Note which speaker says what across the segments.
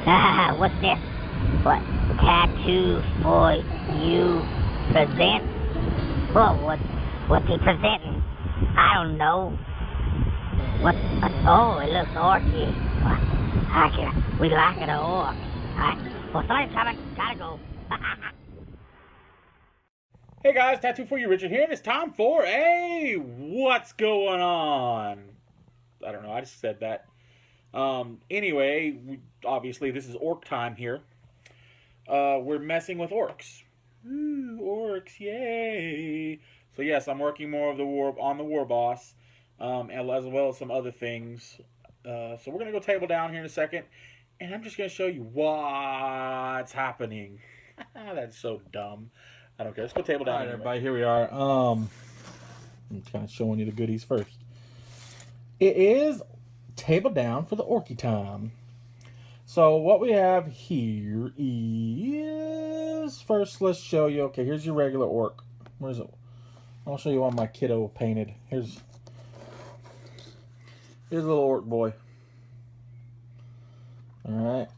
Speaker 1: What's this? What? Tattoo for you present? What's he presenting? I don't know. Oh, it looks orky. We like it, orcs. Well, sorry, gotta go.
Speaker 2: Hey guys, Tattoo for You, Richard here, and it's time for a What's Going On? I don't know, I just said that. Anyway, obviously this is orc time here. We're messing with orcs. Ooh, orcs, yay! So yes, I'm working more of the on the warboss, as well as some other things. So we're gonna go table down here in a second, and I'm just gonna show you what's happening. That's so dumb. I don't care. Let's go table down. All right, everybody, here we are. I'm kind of showing you the goodies first. It is table down for the orky time. So what we have here is, first let's show you, okay, here's your regular orc. Where's it? I'll show you one my kiddo painted. Here's a little orc boy. Alright.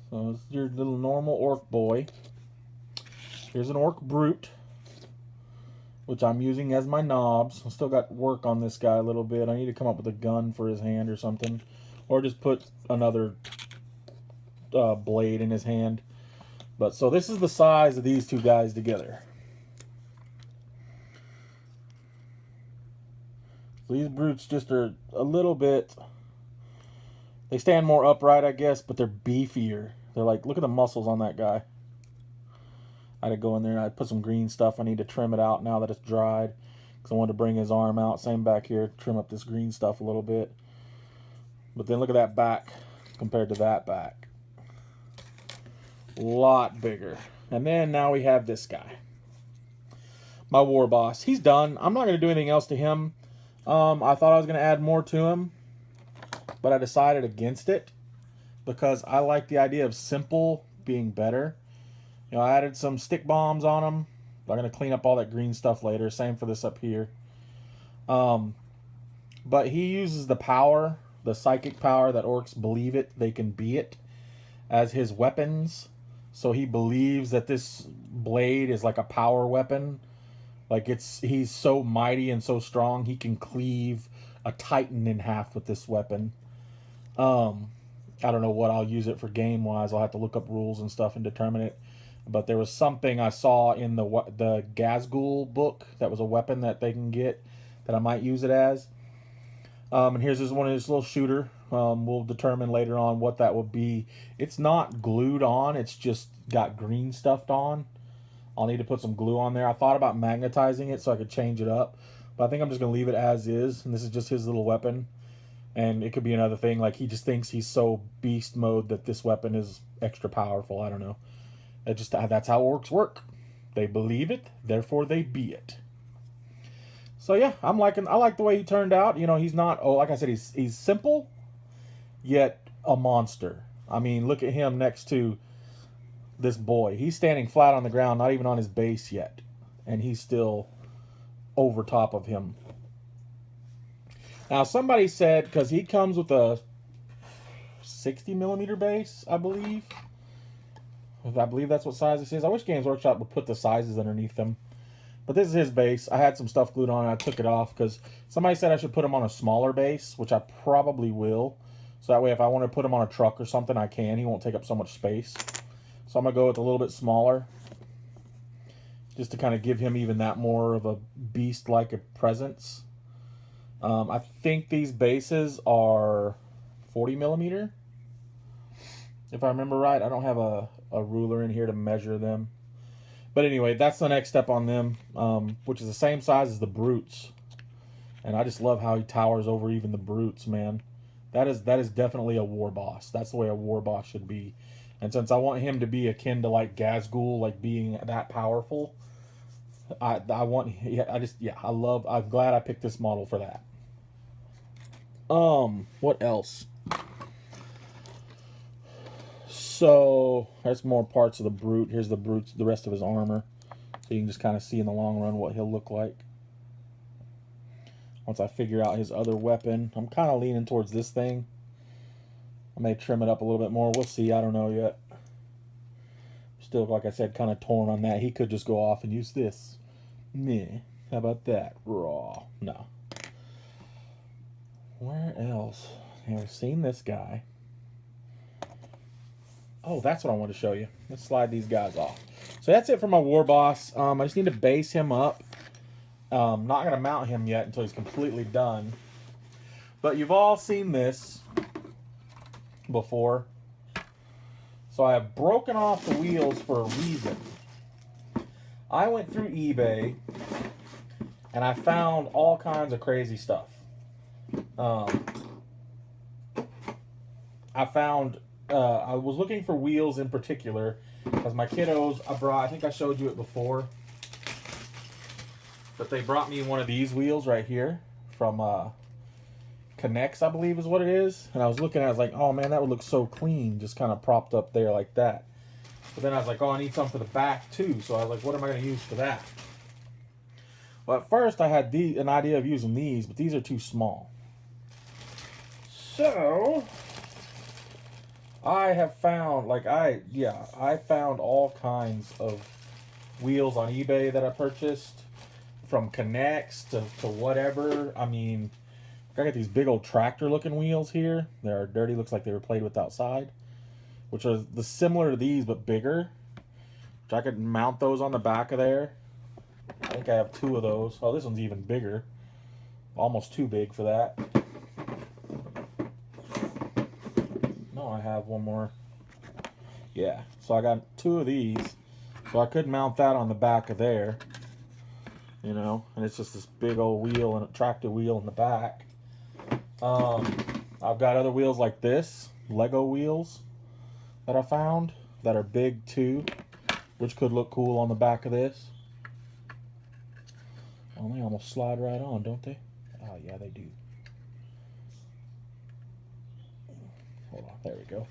Speaker 2: So it's your little normal orc boy. Here's an orc brute, which I'm using as my knobs. I still got work on this guy a little bit. I need to come up with a gun for his hand or something. Or just put another blade in his hand. But so this is the size of these two guys together. So these brutes just are a little bit... They stand more upright, I guess, but they're beefier. They're like, look at the muscles on that guy. I had to go in there and I put some green stuff. I need to trim it out now that it's dried, because I wanted to bring his arm out. Same back here, trim up this green stuff a little bit. But then look at that back compared to that back. A lot bigger. And then now we have this guy. My war boss. He's done. I'm not going to do anything else to him. I thought I was going to add more to him, but I decided against it because I like the idea of simple being better. You know, I added some stick bombs on them. I'm going to clean up all that green stuff later. Same for this up here. But he uses the power, the psychic power that orcs believe they can be it, as his weapons. So he believes that this blade is like a power weapon. Like he's so mighty and so strong, he can cleave a titan in half with this weapon. I don't know what I'll use it for game-wise. I'll have to look up rules and stuff and determine it. But there was something I saw in the Gazgul book that was a weapon that they can get that I might use it as. And here's one of his little shooter. We'll determine later on what that will be. It's not glued on. It's just got green stuffed on. I'll need to put some glue on there. I thought about magnetizing it so I could change it up. But I think I'm just going to leave it as is. And this is just his little weapon. And it could be another thing. Like, he just thinks he's so beast mode that this weapon is extra powerful. I don't know. That's how orcs work. They believe it, therefore they be it. So yeah, I like the way he turned out. You know, he's not, like I said, he's simple, yet a monster. I mean, look at him next to this boy. He's standing flat on the ground, not even on his base yet. And he's still over top of him. Now, somebody said, because he comes with a 60mm base, I believe. I believe that's what size this is. I wish Games Workshop would put the sizes underneath them. But this is his base. I had some stuff glued on and I took it off because somebody said I should put him on a smaller base, which I probably will. So that way if I want to put him on a truck or something, I can. He won't take up so much space. So I'm going to go with a little bit smaller, just to kind of give him even that more of a beast-like a presence. I think these bases are 40mm. If I remember right. I don't have a ruler in here to measure them. But anyway, that's the next step on them, which is the same size as the brutes. And I just love how he towers over even the brutes, man. That is definitely a war boss. That's the way a war boss should be. And since I want him to be akin to like Gazgul, like being that powerful, I'm glad I picked this model for that. What else? So there's more parts of the brute. Here's the rest of his armor. So you can just kind of see in the long run what he'll look like. Once I figure out his other weapon. I'm kind of leaning towards this thing. I may trim it up a little bit more. We'll see. I don't know yet. Still, like I said, kind of torn on that. He could just go off and use this. Meh. How about that? Raw. No. Where else? I've seen this guy. Oh, that's what I wanted to show you. Let's slide these guys off. So that's it for my war boss. I just need to base him up. Not going to mount him yet until he's completely done. But you've all seen this before. So I have broken off the wheels for a reason. I went through eBay and I found all kinds of crazy stuff. I was looking for wheels in particular because my kiddos, I think I showed you it before, but they brought me one of these wheels right here from Connects, I believe is what it is. And I was looking at it, I was like, oh man, that would look so clean, just kind of propped up there like that. But then I was like, oh, I need some for the back too. So I was like, what am I going to use for that? Well, at first I had an idea of using these, but these are too small. So I have found, I found all kinds of wheels on eBay that I purchased, from Connects to whatever. I mean, I got these big old tractor looking wheels here. They're dirty, looks like they were played with outside, which are similar to these but bigger. Which I could mount those on the back of there. I think I have 2 of those. Oh, this one's even bigger. Almost too big for that. No, I have one more. Yeah, so I got 2 of these. So I could mount that on the back of there. You know, and it's just this big old wheel and a tractor wheel in the back. I've got other wheels like this, Lego wheels, that I found that are big too, which could look cool on the back of this. Oh, they almost slide right on, don't they? Oh, yeah, they do. Hold on, there we go.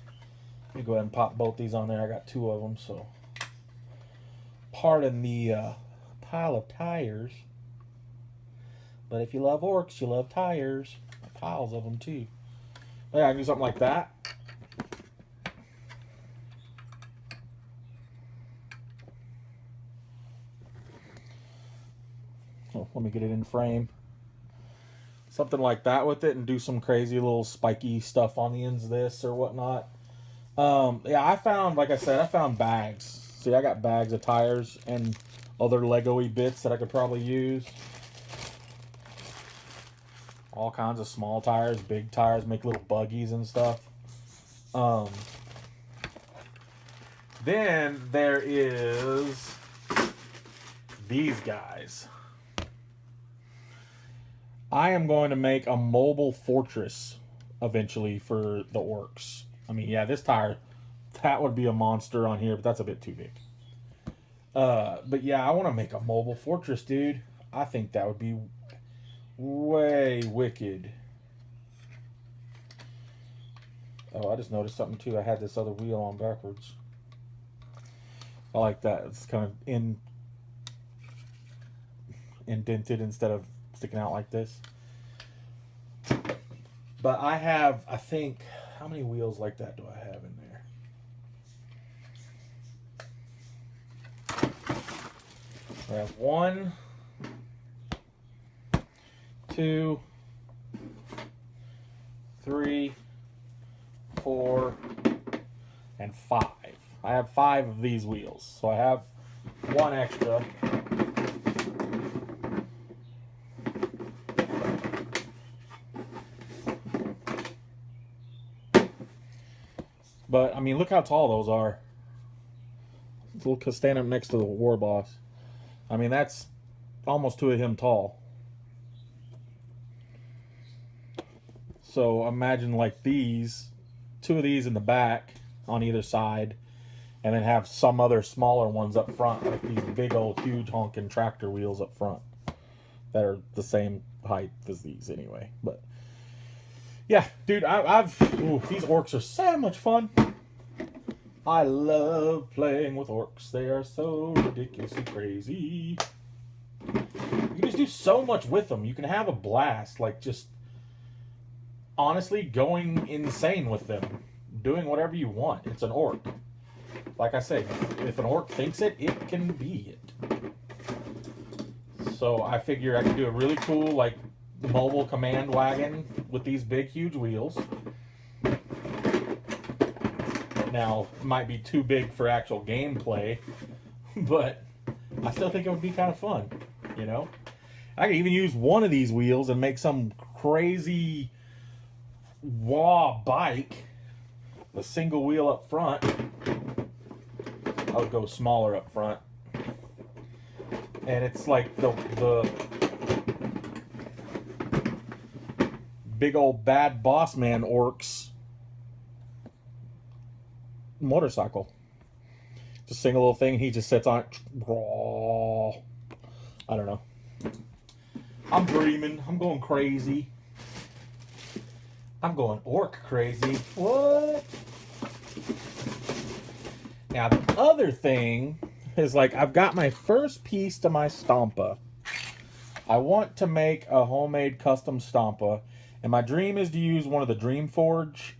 Speaker 2: Let me go ahead and pop both these on there. I got 2 of them, so pardon the pile of tires. But if you love orcs, you love tires. Piles of them too. Yeah, I can do something like that. Oh, let me get it in frame. Something like that with it, and do some crazy little spiky stuff on the ends of this or whatnot. Yeah, I found, like I said, I found bags. See, I got bags of tires and other Lego-y bits that I could probably use. All kinds of small tires, big tires, make little buggies and stuff. Then there is these guys. I am going to make a mobile fortress eventually for the orcs. I mean, yeah, this tire, that would be a monster on here, but that's a bit too big. But yeah, I want to make a mobile fortress, dude. I think that would be way wicked. Oh, I just noticed something too. I had this other wheel on backwards. I like that. It's kind of indented instead of sticking out like this. But I have, I think, how many wheels like that do I have in there? I have 1, 2, 3, 4, and 5. I have 5 of these wheels, so I have 1 extra. But I mean, look how tall those are. Look, stand up next to the war boss. I mean, that's almost 2 of him tall. So imagine like these, 2 of these in the back on either side, and then have some other smaller ones up front, like these big old huge honking tractor wheels up front that are the same height as these anyway. But yeah, dude, these orcs are so much fun. I love playing with orcs. They are so ridiculously crazy. You can just do so much with them. You can have a blast, like just honestly going insane with them. doing whatever you want. It's an orc. Like I say, if an orc thinks it, it can be it. So I figure I can do a really cool, like, mobile command wagon with these big, huge wheels. Now, it might be too big for actual gameplay, but I still think it would be kind of fun, you know? I could even use one of these wheels and make some crazy wah bike. The single wheel up front. I would go smaller up front. And it's like the big old bad boss man orcs motorcycle. Just a single little thing. He just sits on it. I don't know. I'm dreaming. I'm going crazy. I'm going orc crazy. What? Now, the other thing is, like, I've got my first piece to my Stompa. I want to make a homemade custom Stompa. And my dream is to use one of the Dreamforge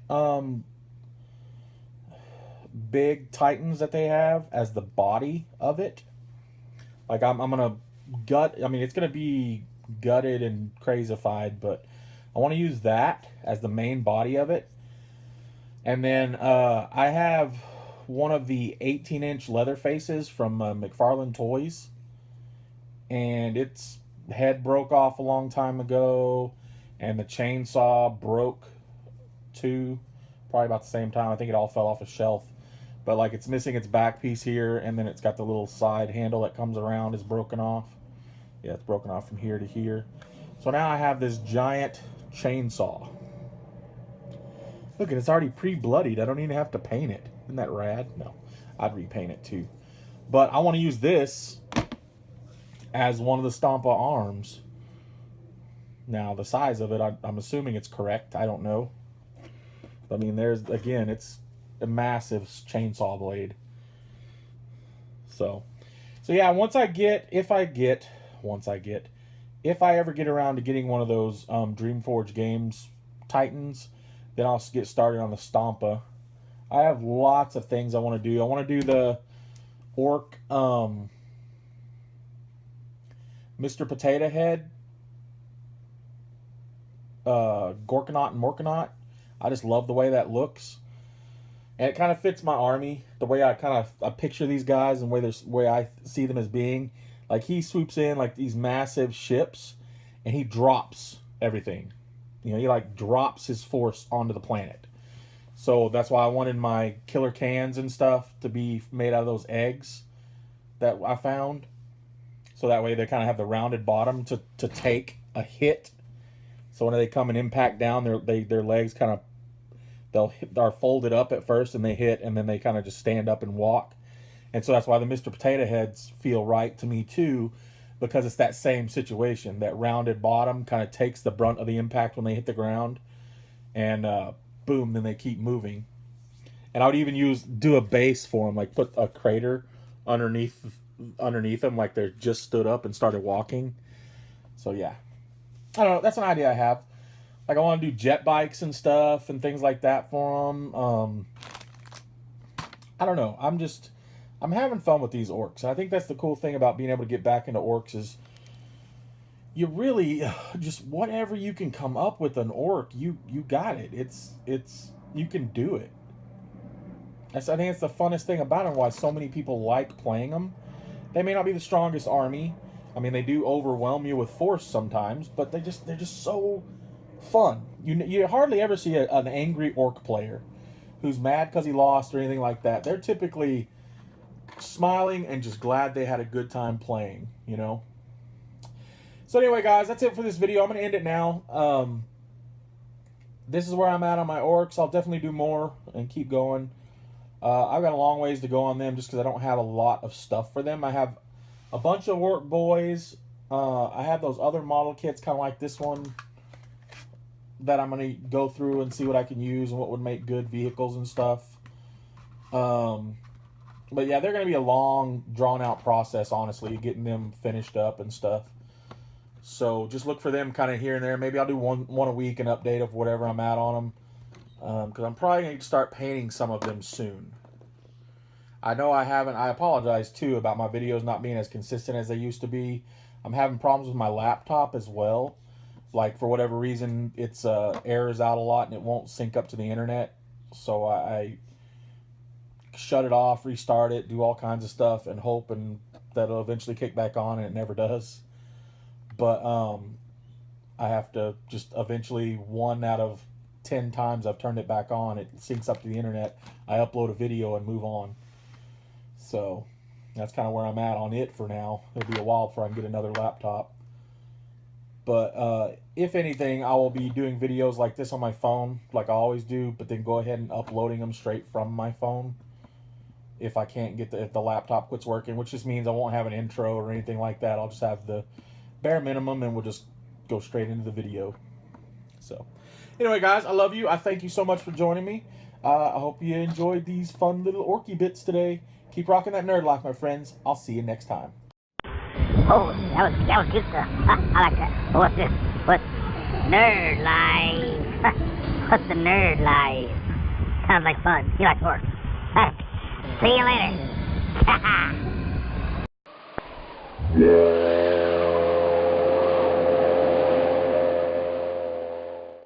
Speaker 2: big Titans that they have as the body of it. Like, I'm going to gut... I mean, it's going to be gutted and crazified, but I want to use that as the main body of it. And then I have one of the 18-inch leather faces from McFarlane Toys. And its head broke off a long time ago. And the chainsaw broke too. Probably about the same time. I think it all fell off a shelf. But like, it's missing its back piece here. And then it's got the little side handle that comes around is broken off. Yeah, it's broken off from here to here. So now I have this giant chainsaw. Look, it's already pre-bloodied. I don't even have to paint it. Isn't that rad? No, I'd repaint it too. But I want to use this as one of the Stompa arms. Now, the size of it, I'm assuming it's correct. I don't know. I mean, there's, again, it's a massive chainsaw blade. So yeah, if I ever get around to getting one of those Dreamforge Games Titans, then I'll get started on the Stompa. I have lots of things I want to do. I want to do the Orc Mr. Potato Head, Gorkanaut and Morkanaut. I just love the way that looks. And it kind of fits my army, the way I picture these guys and the way I see them as being. Like, he swoops in like these massive ships and he drops everything. You know, he like drops his force onto the planet. So that's why I wanted my killer cans and stuff to be made out of those eggs that I found. So that way they kind of have the rounded bottom to take a hit. So when they come and impact down, their legs kind of are folded up at first and they hit, and then they kind of just stand up and walk. And so that's why the Mr. Potato Heads feel right to me too, because it's that same situation. That rounded bottom kind of takes the brunt of the impact when they hit the ground, and boom, then they keep moving. And I would even do a base for them, like put a crater underneath them, like they're just stood up and started walking. So yeah, I don't know. That's an idea I have. Like, I want to do jet bikes and stuff and things like that for them. I don't know. I'm having fun with these orcs. I think that's the cool thing about being able to get back into orcs is you really just whatever you can come up with an orc, you got it. It's you can do it. I think it's the funnest thing about them. Why so many people like playing them. They may not be the strongest army. I mean, they do overwhelm you with force sometimes, but they're just so fun. You hardly ever see an angry orc player who's mad because he lost or anything like that. They're typically smiling and just glad they had a good time playing, you know. So anyway, guys, that's it for this video. I'm going to end it now. This is where I'm at on my orcs. I'll definitely do more and keep going. I've got a long ways to go on them just because I don't have a lot of stuff for them. I have a bunch of orc boys. I have those other model kits, kind of like this one, that I'm going to go through and see what I can use and what would make good vehicles and stuff. But yeah, they're going to be a long, drawn-out process, honestly, getting them finished up and stuff. So just look for them kind of here and there. Maybe I'll do one a week, an update of whatever I'm at on them. because I'm probably going to start painting some of them soon. I know I haven't. I apologize too about my videos not being as consistent as they used to be. I'm having problems with my laptop as well. Like, for whatever reason, it's errors out a lot and it won't sync up to the internet. So I shut it off, restart it, do all kinds of stuff, and hoping that it'll eventually kick back on, and it never does. But I have to just eventually, 1 out of 10 times I've turned it back on, it syncs up to the internet. I upload a video and move on. So that's kind of where I'm at on it for now. It'll be a while before I can get another laptop. But if anything, I will be doing videos like this on my phone, like I always do, but then go ahead and uploading them straight from my phone. If I can't get if the laptop quits working, which just means I won't have an intro or anything like that. I'll just have the bare minimum and we'll just go straight into the video. So anyway, guys, I love you. I thank you so much for joining me. I hope you enjoyed these fun little orky bits today. Keep rocking that nerd life, my friends. I'll see you next time.
Speaker 1: Oh, that was good stuff. I like that. What's this? What's nerd life? What's the nerd life? Sounds like fun. You like Orks. See you later.